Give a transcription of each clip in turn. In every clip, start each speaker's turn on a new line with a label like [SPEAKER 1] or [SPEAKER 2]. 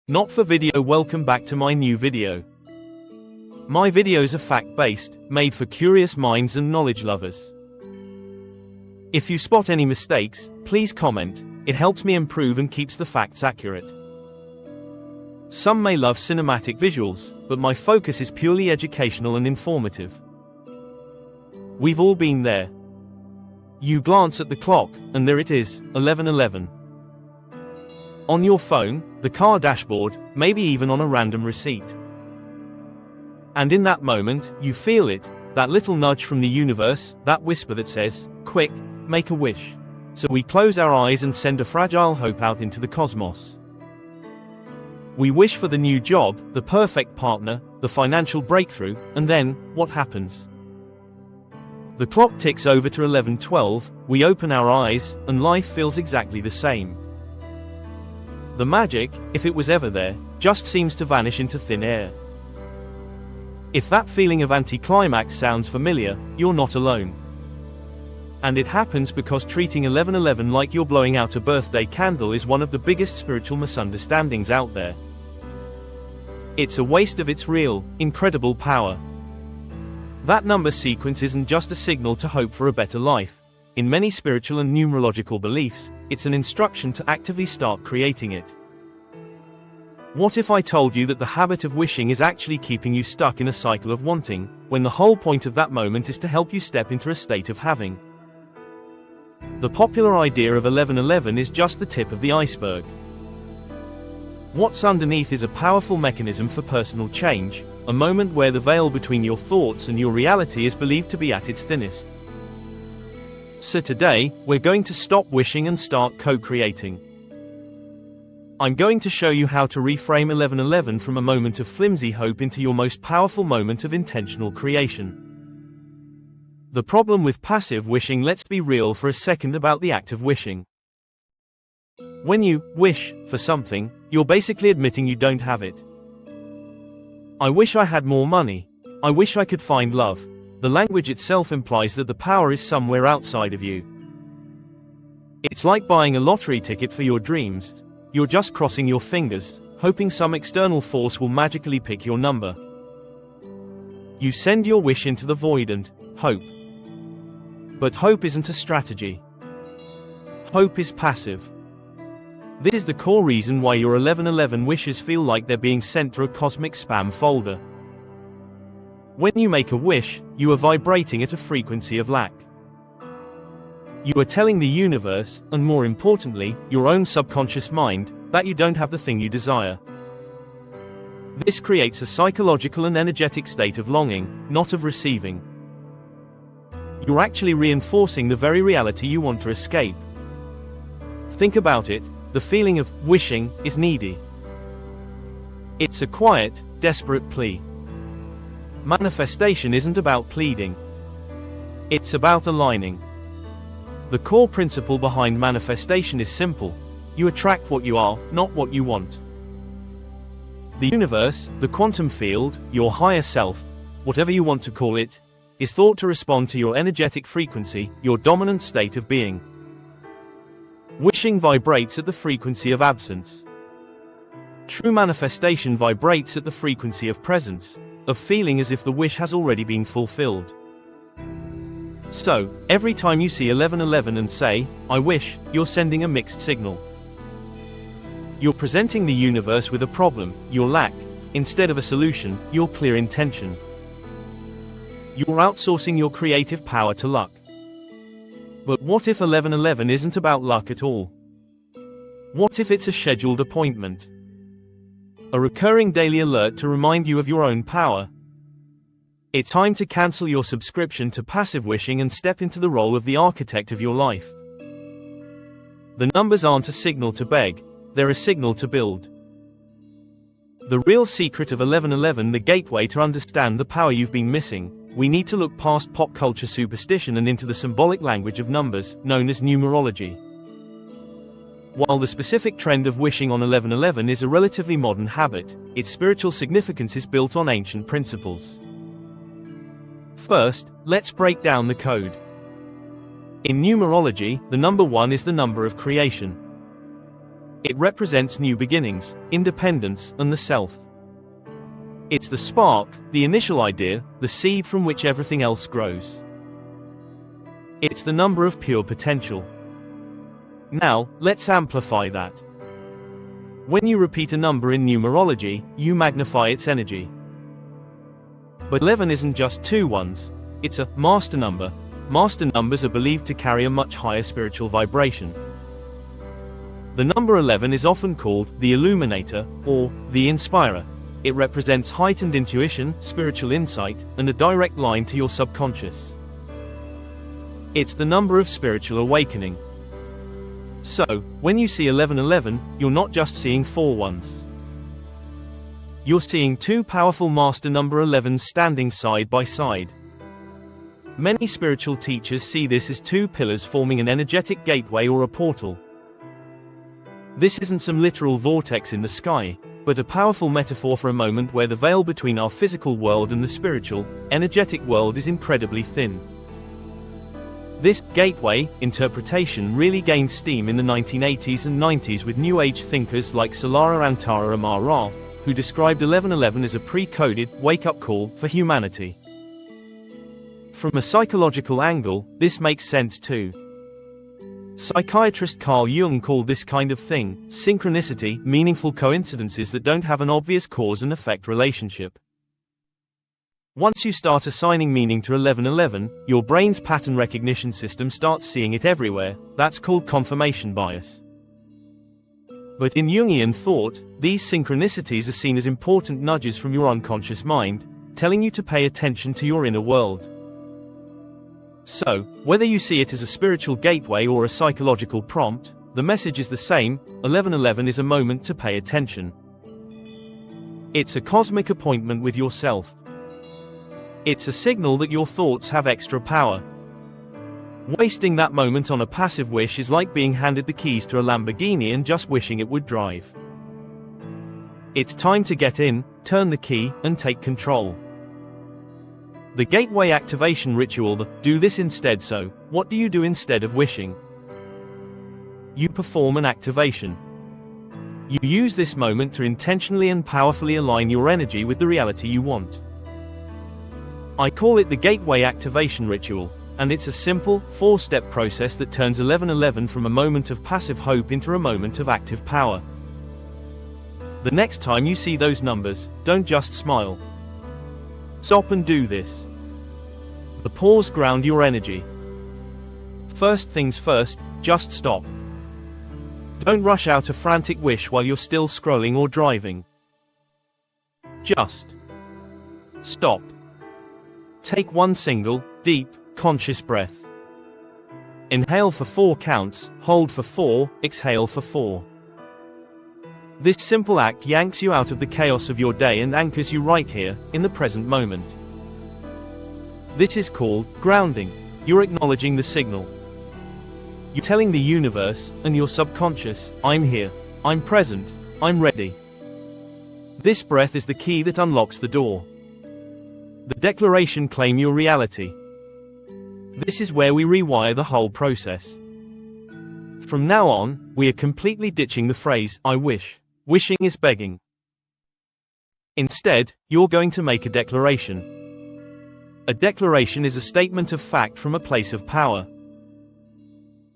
[SPEAKER 1] Not for video. Welcome back to my new video. My videos are fact-based, made for curious minds and knowledge lovers. If you spot any mistakes, please comment. It helps me improve and keeps the facts accurate. Some may love cinematic visuals, but my focus is purely educational and informative. We've all been there. You glance at the clock, and there it is, 11:11. On your phone, the car dashboard, maybe even on a random receipt. And in that moment, you feel it, that little nudge from the universe, that whisper that says, quick, make a wish. So we close our eyes and send a fragile hope out into the cosmos. We wish for the new job, the perfect partner, the financial breakthrough, and then, what happens? The clock ticks over to 11:12, we open our eyes, and life feels exactly the same. The magic, if it was ever there, just seems to vanish into thin air. If that feeling of anticlimax sounds familiar, you're not alone. And it happens because treating 11:11 like you're blowing out a birthday candle is one of the biggest spiritual misunderstandings out there. It's a waste of its real, incredible power. That number sequence isn't just a signal to hope for a better life. In many spiritual and numerological beliefs, it's an instruction to actively start creating it. What if I told you that the habit of wishing is actually keeping you stuck in a cycle of wanting, when the whole point of that moment is to help you step into a state of having? The popular idea of 11:11 is just the tip of the iceberg. What's underneath is a powerful mechanism for personal change, a moment where the veil between your thoughts and your reality is believed to be at its thinnest. So today, we're going to stop wishing and start co-creating. I'm going to show you how to reframe 11:11 from a moment of flimsy hope into your most powerful moment of intentional creation. The problem with passive wishing. Let's be real for a second about the act of wishing. When you wish for something, you're basically admitting you don't have it. I wish I had more money. I wish I could find love. The language itself implies that the power is somewhere outside of you. It's like buying a lottery ticket for your dreams. You're just crossing your fingers, hoping some external force will magically pick your number. You send your wish into the void and hope. But hope isn't a strategy. Hope is passive. This is the core reason why your 11:11 wishes feel like they're being sent to a cosmic spam folder. When you make a wish, you are vibrating at a frequency of lack. You are telling the universe, and more importantly, your own subconscious mind, that you don't have the thing you desire. This creates a psychological and energetic state of longing, not of receiving. You're actually reinforcing the very reality you want to escape. Think about it, the feeling of wishing is needy. It's a quiet, desperate plea. Manifestation isn't about pleading. It's about aligning. The core principle behind manifestation is simple. You attract what you are, not what you want. The universe, the quantum field, your higher self, whatever you want to call it, is thought to respond to your energetic frequency, your dominant state of being. Wishing vibrates at the frequency of absence. True manifestation vibrates at the frequency of presence, of feeling as if the wish has already been fulfilled. So, every time you see 11:11 and say, I wish, you're sending a mixed signal. You're presenting the universe with a problem, your lack, instead of a solution, your clear intention. You're outsourcing your creative power to luck. But what if 11:11 isn't about luck at all? What if it's a scheduled appointment? A recurring daily alert to remind you of your own power. It's time to cancel your subscription to passive wishing and step into the role of the architect of your life. The numbers aren't a signal to beg, they're a signal to build. The real secret of 11:11, the gateway to understand the power you've been missing, we need to look past pop culture superstition and into the symbolic language of numbers, known as numerology. While the specific trend of wishing on 11:11 is a relatively modern habit, its spiritual significance is built on ancient principles. First, let's break down the code. In numerology, the number 1 is the number of creation. It represents new beginnings, independence, and the self. It's the spark, the initial idea, the seed from which everything else grows. It's the number of pure potential. Now, let's amplify that. When you repeat a number in numerology, you magnify its energy. But 11 isn't just two ones, it's a master number. Master numbers are believed to carry a much higher spiritual vibration. The number 11 is often called the illuminator, or the inspirer. It represents heightened intuition, spiritual insight, and a direct line to your subconscious. It's the number of spiritual awakening. So, when you see 1111, you're not just seeing four ones. You're seeing two powerful master number 11s standing side by side. Many spiritual teachers see this as two pillars forming an energetic gateway or a portal. This isn't some literal vortex in the sky, but a powerful metaphor for a moment where the veil between our physical world and the spiritual, energetic world is incredibly thin. This gateway interpretation really gained steam in the 1980s and 90s with New Age thinkers like Solara Antara Amara, who described 1111 as a pre-coded wake-up call for humanity. From a psychological angle, this makes sense too. Psychiatrist Carl Jung called this kind of thing synchronicity, meaningful coincidences that don't have an obvious cause and effect relationship. Once you start assigning meaning to 1111, your brain's pattern recognition system starts seeing it everywhere. That's called confirmation bias. But in Jungian thought, these synchronicities are seen as important nudges from your unconscious mind, telling you to pay attention to your inner world. So, whether you see it as a spiritual gateway or a psychological prompt, the message is the same: 1111 is a moment to pay attention. It's a cosmic appointment with yourself. It's a signal that your thoughts have extra power. Wasting that moment on a passive wish is like being handed the keys to a Lamborghini and just wishing it would drive. It's time to get in, turn the key, and take control. The gateway activation ritual, do this instead. So, what do you do instead of wishing? You perform an activation. You use this moment to intentionally and powerfully align your energy with the reality you want. I call it the gateway activation ritual, and it's a simple, four-step process that turns 1111 from a moment of passive hope into a moment of active power. The next time you see those numbers, don't just smile. Stop and do this. The pause ground your energy. First things first, just stop. Don't rush out a frantic wish while you're still scrolling or driving. Just stop. Take one single, deep, conscious breath. Inhale for 4 counts, hold for 4, exhale for 4. This simple act yanks you out of the chaos of your day and anchors you right here, in the present moment. This is called grounding. You're acknowledging the signal. You're telling the universe, and your subconscious, I'm here, I'm present, I'm ready. This breath is the key that unlocks the door. The declaration: claim your reality. This is where we rewire the whole process. From now on, we are completely ditching the phrase, I wish. Wishing is begging. Instead, you're going to make a declaration. A declaration is a statement of fact from a place of power.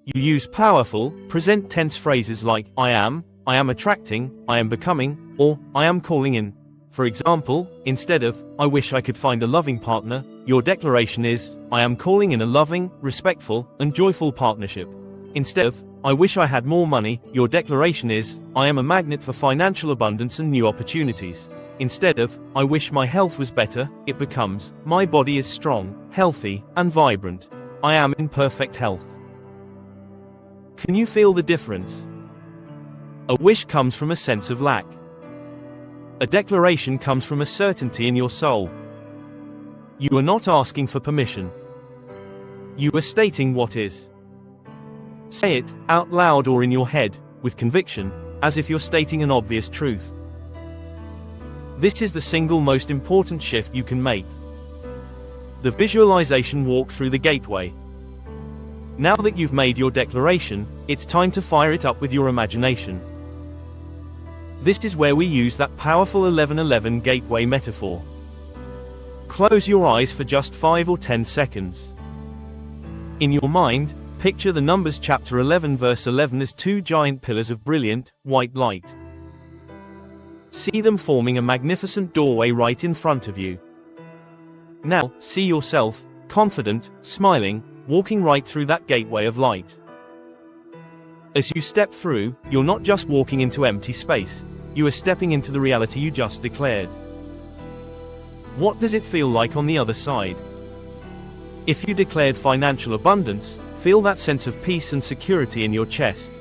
[SPEAKER 1] You use powerful, present tense phrases like, I am attracting, I am becoming, or, I am calling in. For example, instead of, I wish I could find a loving partner, your declaration is, I am calling in a loving, respectful, and joyful partnership. Instead of, I wish I had more money, your declaration is, I am a magnet for financial abundance and new opportunities. Instead of, I wish my health was better, it becomes, my body is strong, healthy, and vibrant. I am in perfect health. Can you feel the difference? A wish comes from a sense of lack. A declaration comes from a certainty in your soul. You are not asking for permission. You are stating what is. Say it, out loud or in your head, with conviction, as if you're stating an obvious truth. This is the single most important shift you can make. The visualization walk through the gateway. Now that you've made your declaration, it's time to fire it up with your imagination. This is where we use that powerful 1111 gateway metaphor. Close your eyes for just 5 or 10 seconds. In your mind, picture the Numbers chapter 11 verse 11 as two giant pillars of brilliant, white light. See them forming a magnificent doorway right in front of you. Now, see yourself, confident, smiling, walking right through that gateway of light. As you step through, you're not just walking into empty space, you are stepping into the reality you just declared. What does it feel like on the other side? If you declared financial abundance, feel that sense of peace and security in your chest.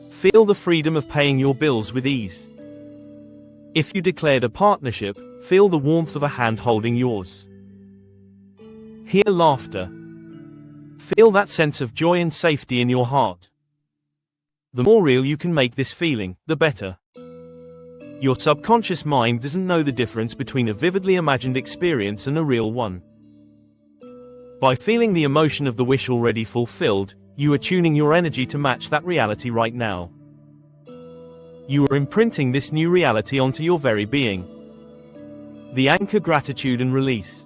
[SPEAKER 1] Feel the freedom of paying your bills with ease. If you declared a partnership, feel the warmth of a hand holding yours. Hear laughter. Feel that sense of joy and safety in your heart. The more real you can make this feeling, the better. Your subconscious mind doesn't know the difference between a vividly imagined experience and a real one. By feeling the emotion of the wish already fulfilled, you are tuning your energy to match that reality right now. You are imprinting this new reality onto your very being. The anchor: gratitude and release.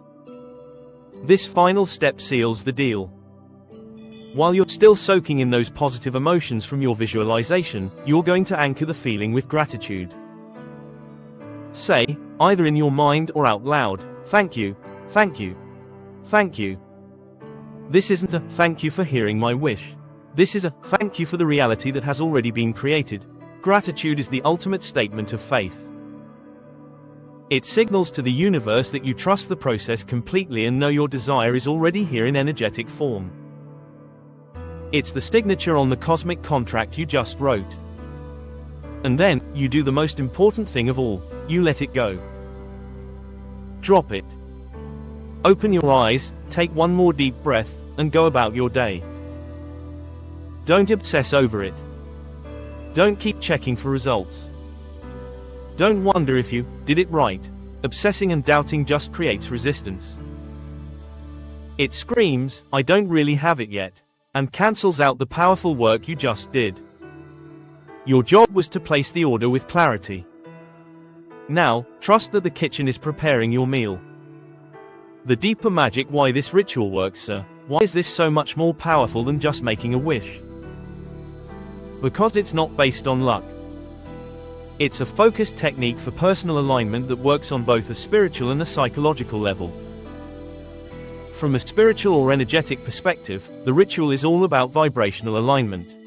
[SPEAKER 1] This final step seals the deal. While you're still soaking in those positive emotions from your visualization, you're going to anchor the feeling with gratitude. Say, either in your mind or out loud, "Thank you, thank you, thank you." This isn't a "thank you for hearing my wish." This is a "thank you for the reality that has already been created." Gratitude is the ultimate statement of faith. It signals to the universe that you trust the process completely and know your desire is already here in energetic form. It's the signature on the cosmic contract you just wrote. And then, you do the most important thing of all, you let it go. Drop it. Open your eyes, take one more deep breath, and go about your day. Don't obsess over it. Don't keep checking for results. Don't wonder if you did it right. Obsessing and doubting just creates resistance. It screams, "I don't really have it yet," and cancels out the powerful work you just did. Your job was to place the order with clarity. Now, trust that the kitchen is preparing your meal. The deeper magic why this ritual works, sir. Why is this so much more powerful than just making a wish? Because it's not based on luck. It's a focused technique for personal alignment that works on both a spiritual and a psychological level. From a spiritual or energetic perspective, the ritual is all about vibrational alignment.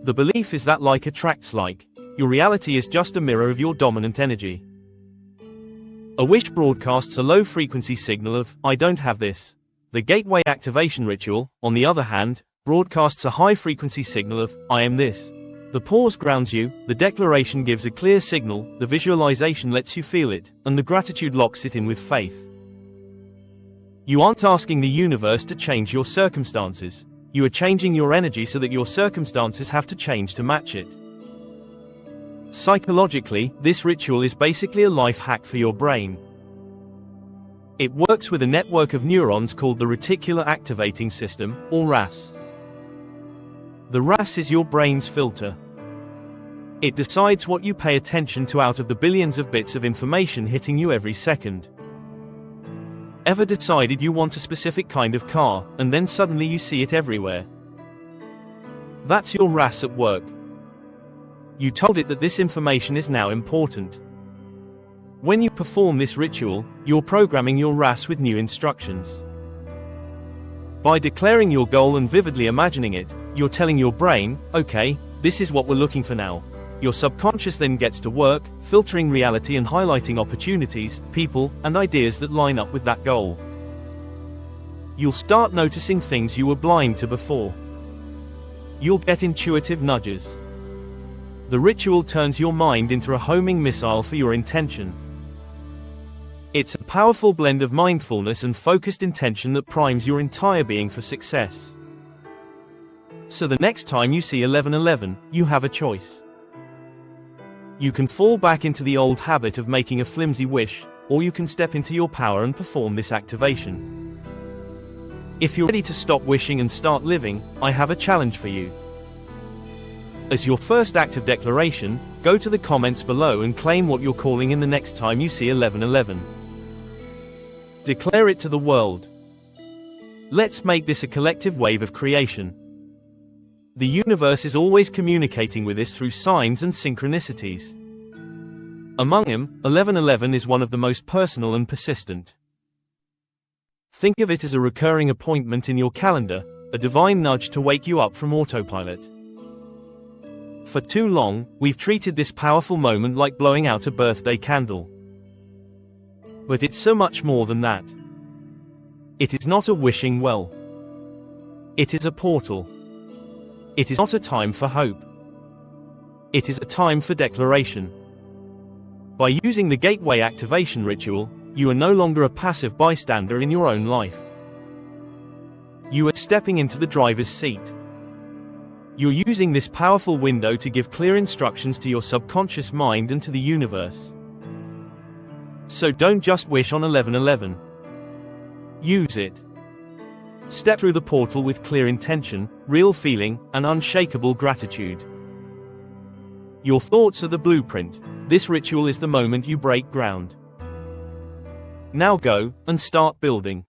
[SPEAKER 1] The belief is that like attracts like. Your reality is just a mirror of your dominant energy. A wish broadcasts a low-frequency signal of, "I don't have this." The gateway activation ritual, on the other hand, broadcasts a high-frequency signal of, "I am this." The pause grounds you, the declaration gives a clear signal, the visualization lets you feel it, and the gratitude locks it in with faith. You aren't asking the universe to change your circumstances. You are changing your energy so that your circumstances have to change to match it. Psychologically, this ritual is basically a life hack for your brain. It works with a network of neurons called the reticular activating system, or RAS. The RAS is your brain's filter. It decides what you pay attention to out of the billions of bits of information hitting you every second. Ever decided you want a specific kind of car, and then suddenly you see it everywhere? That's your RAS at work. You told it that this information is now important. When you perform this ritual, you're programming your RAS with new instructions. By declaring your goal and vividly imagining it, you're telling your brain, "Okay, this is what we're looking for now." Your subconscious then gets to work, filtering reality and highlighting opportunities, people, and ideas that line up with that goal. You'll start noticing things you were blind to before. You'll get intuitive nudges. The ritual turns your mind into a homing missile for your intention. It's a powerful blend of mindfulness and focused intention that primes your entire being for success. So the next time you see 1111, you have a choice. You can fall back into the old habit of making a flimsy wish, or you can step into your power and perform this activation. If you're ready to stop wishing and start living, I have a challenge for you. As your first act of declaration, go to the comments below and claim what you're calling in the next time you see 1111. Declare it to the world. Let's make this a collective wave of creation. The universe is always communicating with us through signs and synchronicities. Among them, 1111 is one of the most personal and persistent. Think of it as a recurring appointment in your calendar, a divine nudge to wake you up from autopilot. For too long, we've treated this powerful moment like blowing out a birthday candle. But it's so much more than that. It is not a wishing well. It is a portal. It is not a time for hope. It is a time for declaration. By using the gateway activation ritual, you are no longer a passive bystander in your own life. You are stepping into the driver's seat. You're using this powerful window to give clear instructions to your subconscious mind and to the universe. So don't just wish on 1111. Use it. Step through the portal with clear intention, real feeling, and unshakable gratitude. Your thoughts are the blueprint. This ritual is the moment you break ground. Now go and start building.